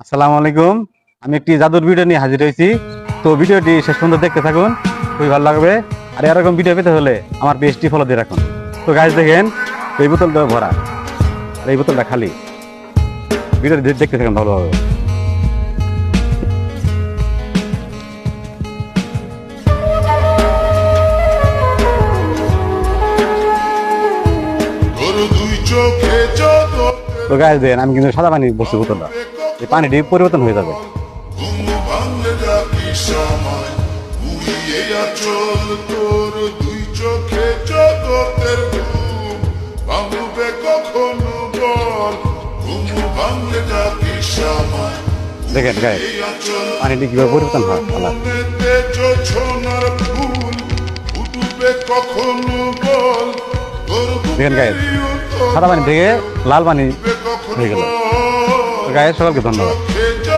আসসালামু আলাইকুম। আমি একটি জাদুর ভিডিও নিয়ে হাজির হয়েছি। তো ভিডিওটি শেষ পর্যন্ত দেখতে থাকুন, খুবই ভালো লাগবে। আর এরকম ভিডিও পেতে হলে আমার পেজটি ফলো দিয়ে রাখুন। তো গাইজ দেখেন, এই বোতলটা ভরা আর এই বোতলটা খালি। ভিডিওটি দেখতে থাকুন ভালোভাবে। তো গাইজ দেখেন, আমি কিন্তু সাদা পানি বসছি বোতলটা, এই পানিটি পরিবর্তন হয়ে যাবে। দেখেন গায়ে পানিটি কিভাবে পরিবর্তন হয়। দেখেন গায়ে সাদা পানি থেকে লাল পানি হয়ে গেল। গায়ে সকলকে ধন্যবাদ।